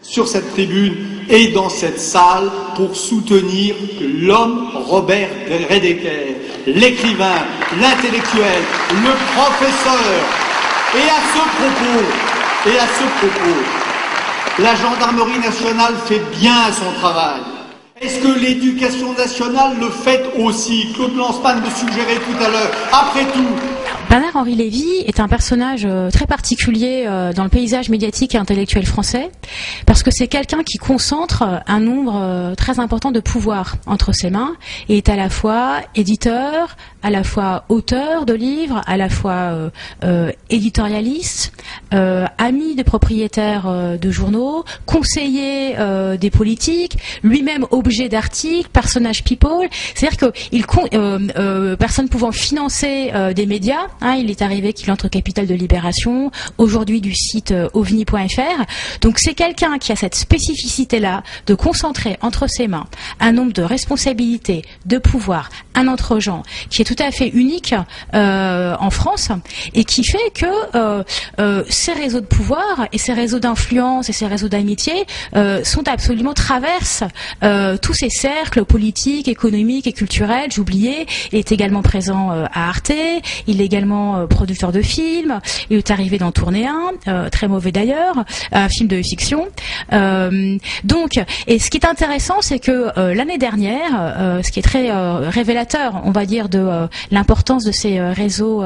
sur cette tribune et dans cette salle pour soutenir l'homme Robert Redeker, l'écrivain, l'intellectuel, le professeur. Et à ce propos, la gendarmerie nationale fait bien son travail. Est-ce que l'éducation nationale le fait aussi? Claude Lanzmann me suggérait tout à l'heure. Après tout, Bernard-Henri Lévy est un personnage très particulier dans le paysage médiatique et intellectuel français, parce que c'est quelqu'un qui concentre un nombre très important de pouvoirs entre ses mains, et est à la fois éditeur, à la fois auteur de livres, à la fois éditorialiste, ami des propriétaires de journaux, conseiller des politiques, lui-même objet d'articles, personnage people. C'est-à-dire que personne pouvant financer des médias, il est arrivé qu'il entre au capital de Libération, aujourd'hui du site ovni.fr. Donc c'est quelqu'un qui a cette spécificité-là de concentrer entre ses mains un nombre de responsabilités, de pouvoirs, un entregent qui est tout à fait unique en France, et qui fait que ces réseaux de pouvoir et ces réseaux d'influence et ces réseaux d'amitié traversent tous ces cercles politiques, économiques et culturels. J'oubliais, il est également présent à Arte, il est également producteur de films, il est arrivé d'en tourner un, très mauvais d'ailleurs, un film de fiction. Et ce qui est intéressant, c'est que l'année dernière, ce qui est très révélateur, on va dire, de l'importance de ces réseaux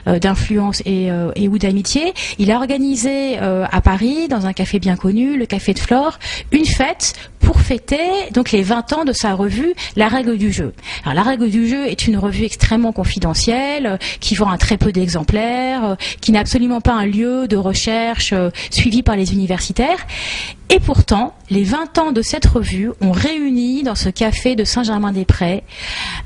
d'influence et ou d'amitié, il a organisé à Paris, dans un café bien connu, le Café de Flore, une fête pour fêter donc les 20 ans de sa revue La Règle du Jeu. Alors La Règle du Jeu est une revue extrêmement confidentielle, qui vend à très peu d'exemplaires, qui n'a absolument pas un lieu de recherche suivi par les universitaires. Et pourtant, les 20 ans de cette revue ont réuni dans ce café de Saint-Germain-des-Prés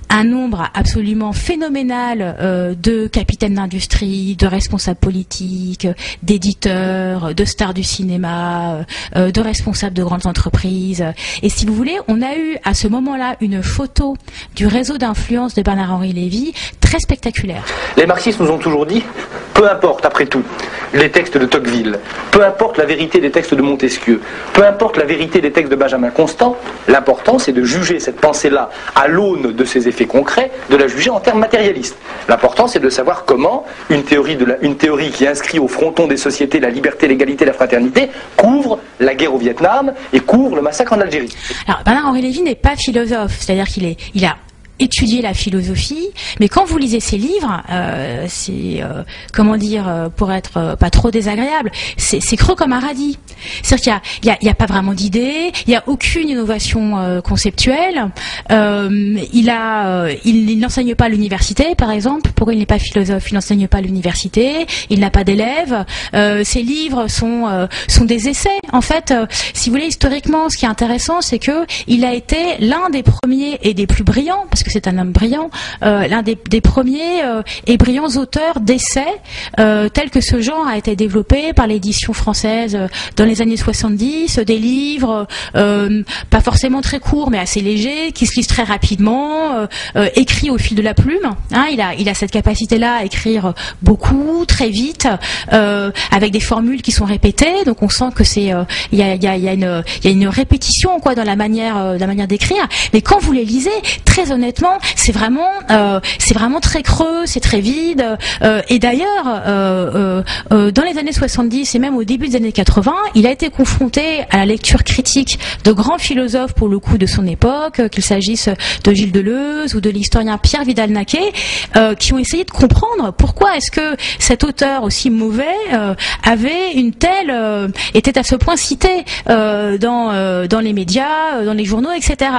un nombre absolument phénoménal de capitaines d'industrie, de responsables politiques, d'éditeurs, de stars du cinéma, de responsables de grandes entreprises. Et si vous voulez, on a eu à ce moment-là une photo du réseau d'influence de Bernard-Henri Lévy très spectaculaire. Les marxistes nous ont toujours dit, peu importe après tout les textes de Tocqueville, peu importe la vérité des textes de Montesquieu, peu importe la vérité des textes de Benjamin Constant, l'important c'est de juger cette pensée-là à l'aune de ses effets concrets, de la juger en termes matérialistes. L'important c'est de savoir comment une théorie qui inscrit au fronton des sociétés la liberté, l'égalité, la fraternité, couvre la guerre au Vietnam et couvre le massacre en Algérie. Alors Bernard-Henri Lévy n'est pas philosophe, c'est-à-dire qu'il a étudier la philosophie, mais quand vous lisez ses livres, pour être pas trop désagréable, c'est creux comme un radis. C'est-à-dire qu'il y a pas vraiment d'idées, il n'y a aucune innovation conceptuelle. Il n'enseigne pas à l'université, par exemple. Pourquoi il n'est pas philosophe? Il n'enseigne pas à l'université, il n'a pas d'élèves. Ses livres sont des essais. En fait, si vous voulez, historiquement, ce qui est intéressant, c'est que il a été l'un des premiers et des plus brillants, parce que c'est un homme brillant, l'un des premiers et brillants auteurs d'essais tels que ce genre a été développé par l'édition française dans les années 70, des livres pas forcément très courts mais assez légers, qui se lisent très rapidement, écrits au fil de la plume. Il a cette capacité-là à écrire beaucoup, très vite, avec des formules qui sont répétées, donc on sent que il y a une répétition dans la manière d'écrire. Mais quand vous les lisez, très honnêtement, c'est vraiment très creux, c'est très vide. Et d'ailleurs, dans les années 70 et même au début des années 80, il a été confronté à la lecture critique de grands philosophes pour le coup de son époque, qu'il s'agisse de Gilles Deleuze ou de l'historien Pierre Vidal-Naquet, qui ont essayé de comprendre pourquoi est-ce que cet auteur aussi mauvais était à ce point cité dans les médias, dans les journaux, etc.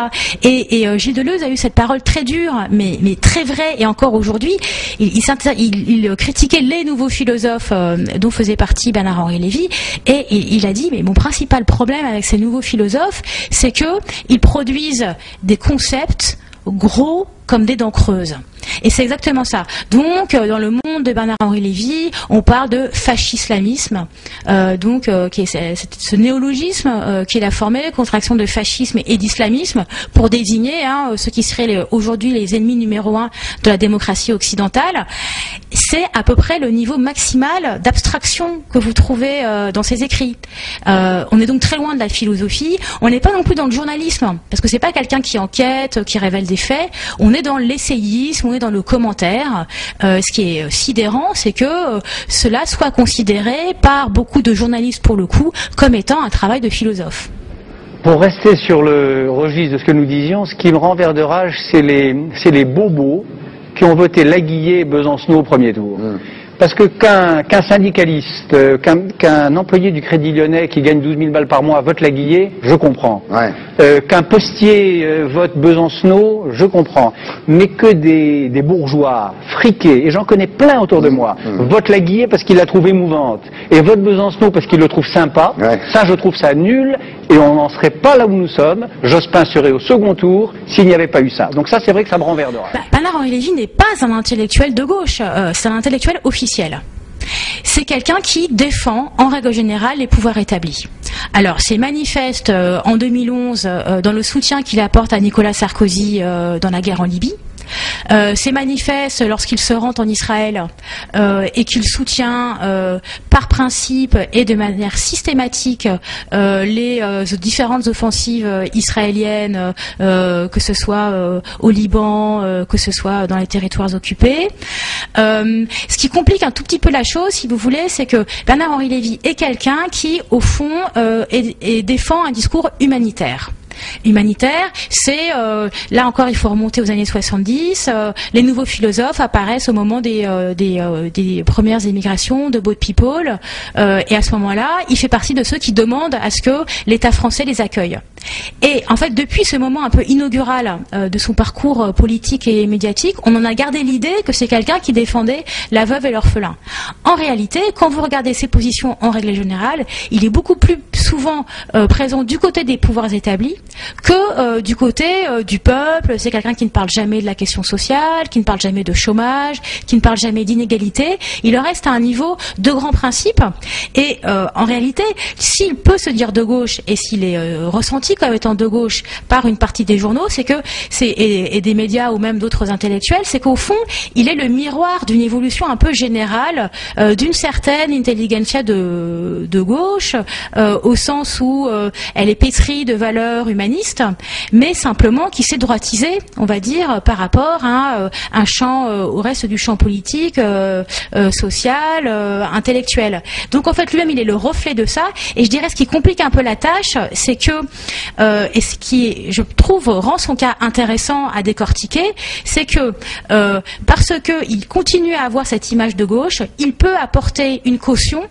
Et Gilles Deleuze a eu cette parole très dure, mais très vraie, et encore aujourd'hui, il critiquait les nouveaux philosophes dont faisait partie Bernard-Henri Lévy, et il a dit, mais mon principal problème avec ces nouveaux philosophes, c'est que ils produisent des concepts gros, comme des dents creuses. Et c'est exactement ça. Donc, dans le monde de Bernard-Henri Lévy, on parle de fascislamisme, qui est ce néologisme qu'il a formé, contraction de fascisme et d'islamisme, pour désigner ceux qui seraient aujourd'hui les ennemis numéro 1 de la démocratie occidentale. C'est à peu près le niveau maximal d'abstraction que vous trouvez dans ses écrits. On est donc très loin de la philosophie. On n'est pas non plus dans le journalisme, parce que c'est pas quelqu'un qui enquête, qui révèle des faits. On est dans l'essayisme, on est dans le commentaire. Ce qui est sidérant, c'est que cela soit considéré par beaucoup de journalistes, pour le coup, comme étant un travail de philosophe. Pour rester sur le registre de ce que nous disions, ce qui me rend vert de rage, c'est les bobos qui ont voté Laguillet et Besancenot au premier tour. Parce que qu'un syndicaliste, qu'un employé du Crédit Lyonnais qui gagne 12 000 balles par mois vote Laguillet, je comprends. Ouais. Qu'un postier vote Besancenot, je comprends. Mais que des bourgeois friqués, et j'en connais plein autour de moi, votent Laguillet parce qu'il la trouve émouvante, et vote Besancenot parce qu'il le trouve sympa, ouais. Ça je trouve ça nul, et on n'en serait pas là où nous sommes. Jospin serait au second tour s'il n'y avait pas eu ça. Donc ça, c'est vrai que ça me rend vert de rage. Bernard-Henri Lévy n'est pas un intellectuel de gauche, c'est un intellectuel officiel. C'est quelqu'un qui défend, en règle générale, les pouvoirs établis. Alors, c'est manifeste en 2011 dans le soutien qu'il apporte à Nicolas Sarkozy dans la guerre en Libye. C'est manifeste lorsqu'il se rend en Israël et qu'il soutient par principe et de manière systématique les différentes offensives israéliennes, que ce soit au Liban, que ce soit dans les territoires occupés. Ce qui complique un tout petit peu la chose, si vous voulez, c'est que Bernard-Henri Lévy est quelqu'un qui, au fond, défend un discours humanitaire. Humanitaire, c'est là encore il faut remonter aux années 70. Les nouveaux philosophes apparaissent au moment des premières émigrations de Boat People, et à ce moment-là, il fait partie de ceux qui demandent à ce que l'État français les accueille. Et en fait, depuis ce moment un peu inaugural de son parcours politique et médiatique, on en a gardé l'idée que c'est quelqu'un qui défendait la veuve et l'orphelin. En réalité, quand vous regardez ses positions en règle générale, il est beaucoup plus souvent présent du côté des pouvoirs établis que du côté du peuple. C'est quelqu'un qui ne parle jamais de la question sociale, qui ne parle jamais de chômage, qui ne parle jamais d'inégalité. Il reste à un niveau de grands principes. Et en réalité, s'il peut se dire de gauche et s'il est ressenti comme étant de gauche par une partie des journaux, c'est que et des médias ou même d'autres intellectuels, c'est qu'au fond, il est le miroir d'une évolution un peu générale d'une certaine intelligentsia de gauche, au sens où elle est pétrie de valeurs humanistes, mais simplement qui s'est droitisée, on va dire, par rapport à un champ, au reste du champ politique, social, intellectuel. Donc en fait, lui-même, il est le reflet de ça. Et je dirais ce qui complique un peu la tâche, c'est que et ce qui, je trouve, rend son cas intéressant à décortiquer, c'est que parce qu'il continue à avoir cette image de gauche, il peut apporter une caution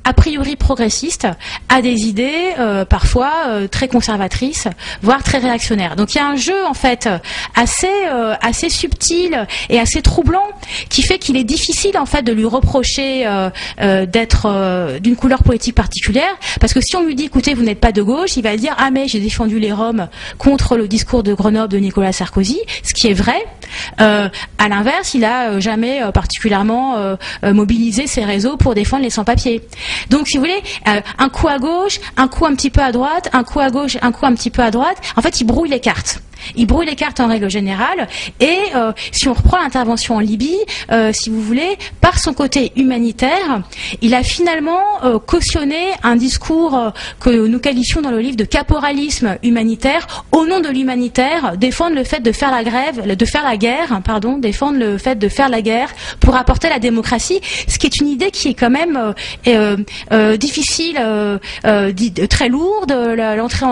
a priori progressiste à des idées parfois très conservatrices, voire très réactionnaires. Donc il y a un jeu en fait assez subtil et assez troublant qui fait qu'il est difficile en fait de lui reprocher d'être d'une couleur politique particulière, parce que si on lui dit écoutez, vous n'êtes pas de gauche, il va dire ah mais j'ai défendu les Roms contre le discours de Grenoble de Nicolas Sarkozy, ce qui est vrai. À l'inverse, il a jamais particulièrement mobilisé ses réseaux pour défendre les sans-papiers. Donc, si vous voulez, un coup à gauche, un coup un petit peu à droite, un coup à gauche, un coup un petit peu à droite. En fait, il brouille les cartes. Il brouille les cartes en règle générale. Et si on reprend l'intervention en Libye, si vous voulez, par son côté humanitaire, il a finalement cautionné un discours que nous qualifions dans le livre de caporalisme humanitaire. Au nom de l'humanitaire, défendre le fait de faire la grève, de faire la guerre, pardon, défendre le fait de faire la guerre pour apporter la démocratie, ce qui est une idée qui est quand même difficile, très lourde. L'entrée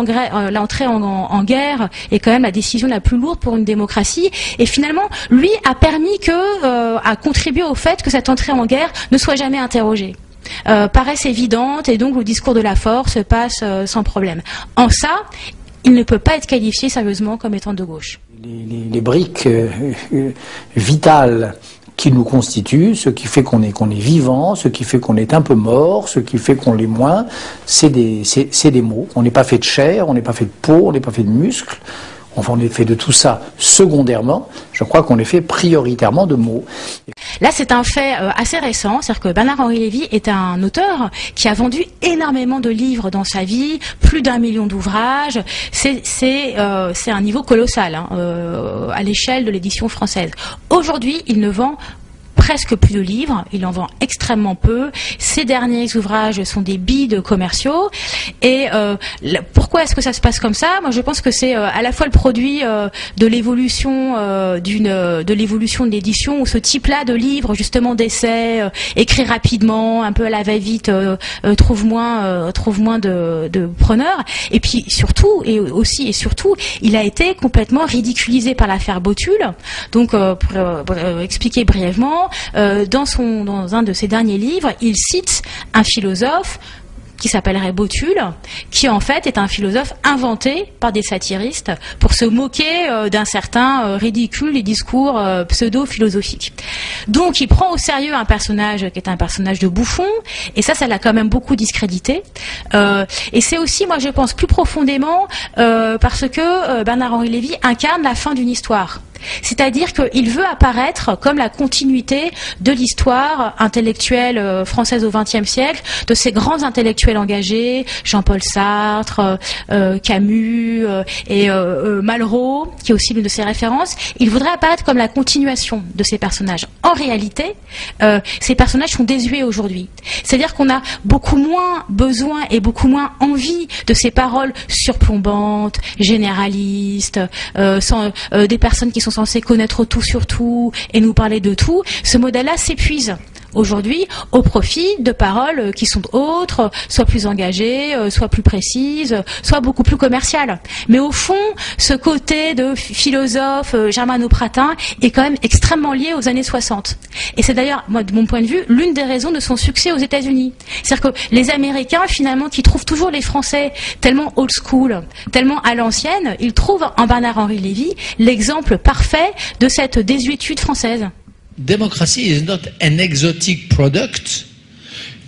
en guerre est quand même la décision la plus lourde pour une démocratie, et finalement lui a contribué au fait que cette entrée en guerre ne soit jamais interrogée. Paraisse évidente, et donc le discours de la force passe sans problème. En ça, il ne peut pas être qualifié sérieusement comme étant de gauche. Les briques vitales qui nous constituent, ce qui fait qu'on est vivant, ce qui fait qu'on est un peu mort, ce qui fait qu'on l'est moins, c'est des mots. On n'est pas fait de chair, on n'est pas fait de peau, on n'est pas fait de muscles. on est fait de tout ça secondairement, je crois qu'on est fait prioritairement de mots. Là, c'est un fait assez récent, c'est-à-dire que Bernard-Henri Lévy est un auteur qui a vendu énormément de livres dans sa vie, plus d'1 million d'ouvrages. C'est un niveau colossal hein, à l'échelle de l'édition française. Aujourd'hui, il ne vend presque plus de livres, il en vend extrêmement peu. Ses derniers ouvrages sont des bides commerciaux. Et pourquoi est-ce que ça se passe comme ça? Moi, je pense que c'est à la fois le produit de l'évolution de l'évolution de l'édition, où ce type-là de livres, justement d'essais, écrits rapidement, un peu à la va-vite, trouve moins de preneurs. Et puis surtout, et surtout, il a été complètement ridiculisé par l'affaire Botul. Donc, pour expliquer brièvement, dans un de ses derniers livres, il cite un philosophe qui s'appellerait Botul, qui en fait est un philosophe inventé par des satiristes pour se moquer d'un certain ridicule et discours pseudo-philosophiques. Donc il prend au sérieux un personnage qui est un personnage de bouffon, et ça l'a quand même beaucoup discrédité. Et c'est aussi, moi je pense, plus profondément parce que Bernard-Henri Lévy incarne la fin d'une histoire. C'est-à-dire qu'il veut apparaître comme la continuité de l'histoire intellectuelle française au XXe siècle, de ces grands intellectuels engagés, Jean-Paul Sartre, Camus et Malraux, qui est aussi l'une de ses références. Il voudrait apparaître comme la continuation de ces personnages. En réalité, ces personnages sont désuets aujourd'hui. C'est-à-dire qu'on a beaucoup moins besoin et beaucoup moins envie de ces paroles surplombantes, généralistes, des personnes qui sont censés connaître tout sur tout et nous parler de tout. Ce modèle-là s'épuise aujourd'hui au profit de paroles qui sont autres, soit plus engagées, soit plus précises, soit beaucoup plus commerciales. Mais au fond, ce côté de philosophe germano-pratin est quand même extrêmement lié aux années 60. Et c'est d'ailleurs, moi, de mon point de vue, l'une des raisons de son succès aux États-Unis. C'est-à-dire que les Américains, finalement, qui trouvent toujours les Français tellement old school, tellement à l'ancienne, ils trouvent en Bernard-Henri Lévy l'exemple parfait de cette désuétude française. Democracy is not an exotic product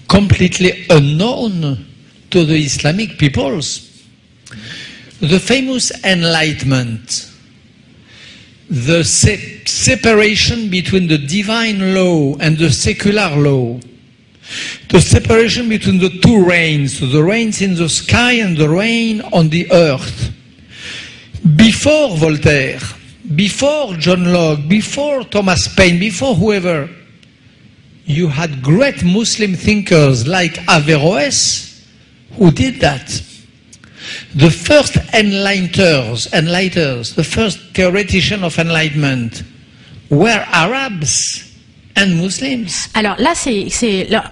completely unknown to the Islamic peoples. The famous Enlightenment, the separation between the divine law and the secular law, the separation between the two reigns, the reigns in the sky and the reign on the earth. Before Voltaire, before John Locke, before Thomas Paine, before whoever, you had great Muslim thinkers like Averroes who did that. The first enlighters, the first theoreticians of enlightenment were Arabs and Muslims. Alors là, c'est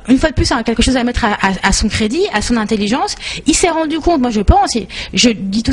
une fois de plus quelque chose à mettre à son crédit, à son intelligence. Il s'est rendu compte, moi je pense, je dis tout